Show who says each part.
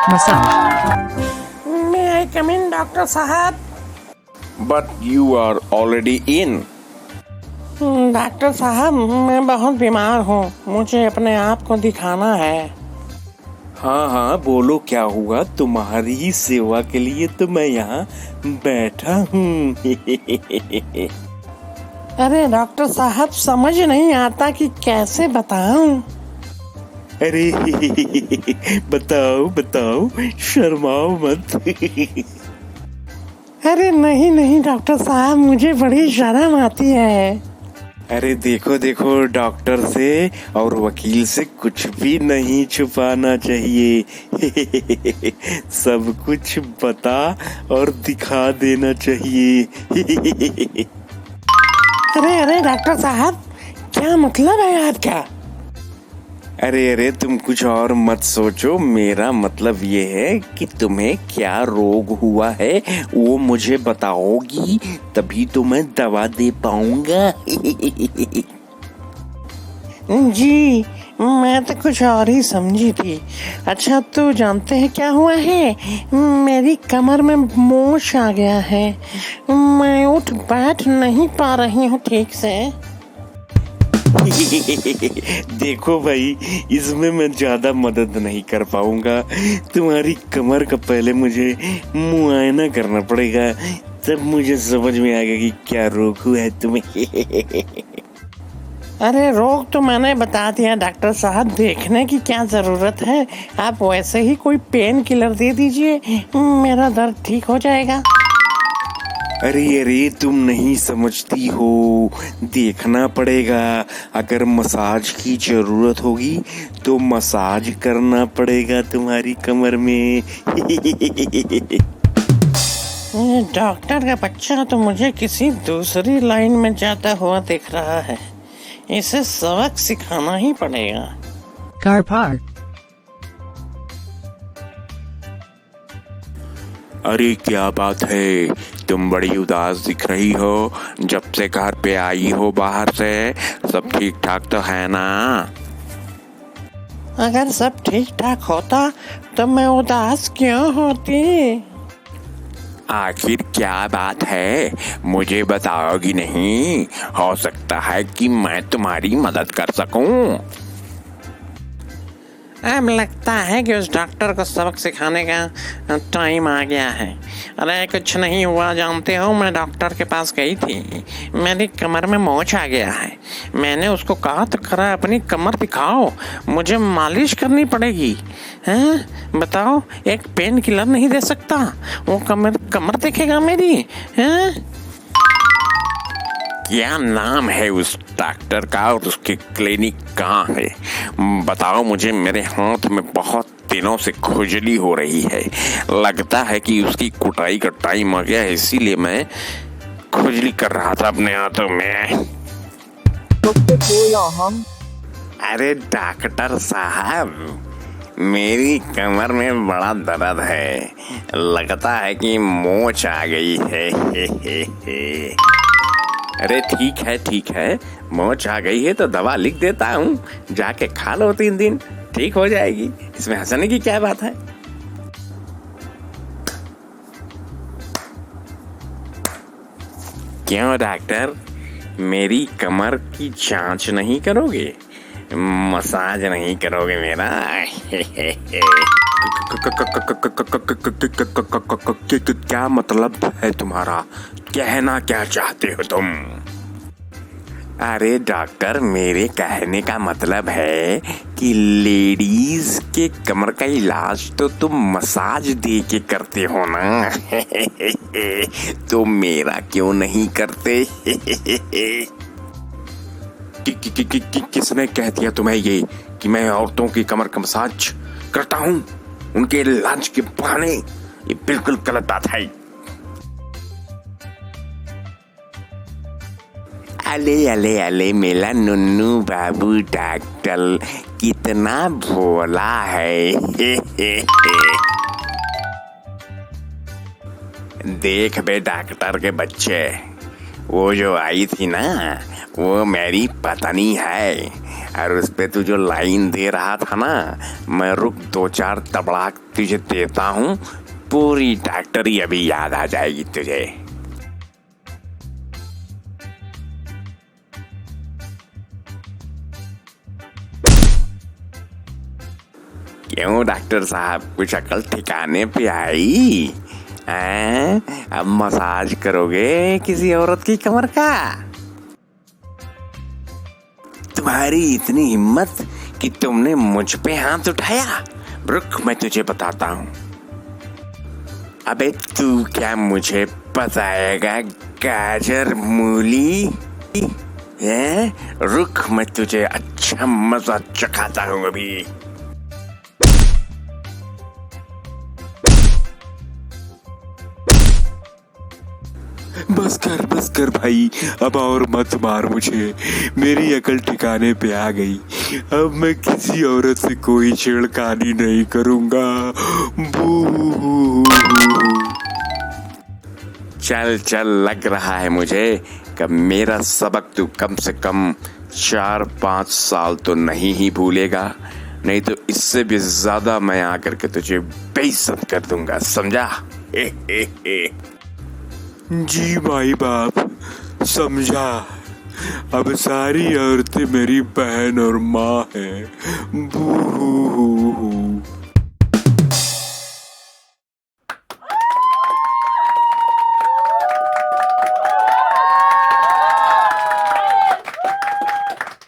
Speaker 1: Massage.
Speaker 2: May I come in, doctor साहब?
Speaker 3: But you are already in.
Speaker 2: Doctor साहब, मैं बहुत बीमार हूँ, मुझे अपने आप को दिखाना है।
Speaker 3: हाँ हाँ बोलो, क्या हुआ? तुम्हारी सेवा के लिए तो मैं यहाँ बैठा हूँ।
Speaker 2: अरे डॉक्टर साहब, समझ नहीं आता कि कैसे बताऊं।
Speaker 3: अरे बताओ बताओ, शर्माओ मत।
Speaker 2: अरे नहीं नहीं डॉक्टर साहब, मुझे बड़ी शर्म आती है।
Speaker 3: अरे देखो देखो, डॉक्टर से और वकील से कुछ भी नहीं छुपाना चाहिए। सब कुछ बता और दिखा देना चाहिए।
Speaker 2: अरे अरे डॉक्टर साहब, क्या मतलब है आपका?
Speaker 3: अरे अरे तुम कुछ और मत सोचो, मेरा मतलब ये है कि तुम्हें क्या रोग हुआ है वो मुझे बताओगी, तभी तो मैं दवा दे पाऊंगा।
Speaker 2: जी, मैं तो कुछ और ही समझी थी। अच्छा, तो जानते हैं क्या हुआ है? मेरी कमर में मोच आ गया है, मैं उठ बैठ नहीं पा रही हूँ ठीक से।
Speaker 3: देखो भाई, इसमें मैं ज्यादा मदद नहीं कर पाऊंगा। तुम्हारी कमर का पहले मुझे मुआयना करना पड़ेगा, तब मुझे समझ में आएगा कि क्या रोग हुआ है तुम्हें।
Speaker 2: अरे रोग तो मैंने बता दिया डॉक्टर साहब, देखने की क्या जरूरत है। आप वैसे ही कोई पेन किलर दे दीजिए, मेरा दर्द ठीक हो जाएगा।
Speaker 3: अरे अरे तुम नहीं समझती हो, देखना पड़ेगा। अगर मसाज की जरूरत होगी तो मसाज करना पड़ेगा तुम्हारी कमर में।
Speaker 2: डॉक्टर का बच्चा तो मुझे किसी दूसरी लाइन में जाता हुआ दिख रहा है, इसे सबक सिखाना ही पड़ेगा।
Speaker 1: Car park.
Speaker 3: अरे क्या बात है, तुम बड़ी उदास दिख रही हो। जब से घर पे आई हो बाहर से, सब ठीक ठाक तो है ना?
Speaker 2: अगर सब ठीक ठाक होता तो मैं उदास क्यों होती?
Speaker 3: आखिर क्या बात है, मुझे बताओगी नहीं? हो सकता है कि मैं तुम्हारी मदद कर सकूं।
Speaker 2: अब लगता है कि उस डॉक्टर को सबक सिखाने का टाइम आ गया है। अरे कुछ नहीं हुआ, जानते हो, मैं डॉक्टर के पास गई थी, मेरी कमर में मोच आ गया है। मैंने उसको कहा तो खरा अपनी कमर दिखाओ, मुझे मालिश करनी पड़ेगी। हैं बताओ, एक पेन किलर नहीं दे सकता? वो कमर देखेगा मेरी? हैं?
Speaker 3: क्या नाम है उस डॉक्टर का और उसकी क्लिनिक कहाँ है? बताओ मुझे, मेरे हाथ में बहुत दिनों से खुजली हो रही है। लगता है कि उसकी कुटाई का टाइम आ गया है, इसीलिए मैं खुजली कर रहा था अपने हाथों में। अरे डॉक्टर साहब, मेरी कमर में बड़ा दर्द है, लगता है कि मोच आ गई है। अरे ठीक है, मोच आ गई है तो दवा लिख देता हूँ, जाके खा लो, 3 दिन ठीक हो जाएगी। इसमें हंसने की क्या बात है? क्यों डॉक्टर, मेरी कमर की जांच नहीं करोगे? मसाज नहीं करोगे मेरा? क्या मतलब है तुम्हारा? कहना क्या चाहते हो तुम? अरे डॉक्टर, मेरे कहने का मतलब है कि लेडीज के कमर का इलाज तो तुम मसाज दे के करते हो ना। तो मेरा क्यों नहीं करते? किसने कह दिया तुम्हें ये कि मैं औरतों की कमर का मसाज करता हूँ उनके इलाज के बहाने? ये बिल्कुल गलत बात है। अले मेरा नुन्नू बाबू डॉक्टर कितना भोला है। देख बे डॉक्टर के बच्चे, वो जो आई थी ना, वो मेरी पत्नी है। और उस पे तू जो लाइन दे रहा था ना, मैं रुक 2-4 तबड़ाक तुझे देता हूँ, पूरी डॉक्टरी अभी याद आ जाएगी तुझे। क्यों डॉक्टर साहब, कुछ अकल ठिकाने पे आई? अब मसाज करोगे किसी औरत की कमर का? तुम्हारी इतनी हिम्मत कि तुमने मुझ पे हाथ उठाया? रुक, मैं तुझे बताता हूँ। अबे तू क्या मुझे बताएगा गाजर मूली? है? रुक, मैं तुझे अच्छा मजा चखाता हूँ अभी।
Speaker 1: बस कर भाई, अब और मत मार मुझे। मेरी अकल ठिकाने पे आ गई। अब मैं किसी औरत से कोई छेड़खानी नहीं करूंगा। बू।
Speaker 3: चल चल, लग रहा है मुझे कि मेरा सबक तू कम से कम 4-5 साल तो नहीं ही भूलेगा, नहीं तो इससे भी ज्यादा मैं आकर के तुझे बेइज्जत कर दूंगा, समझा?
Speaker 1: जी भाई बाप, समझा। अब सारी औरतें मेरी बहन और माँ हैं। बू।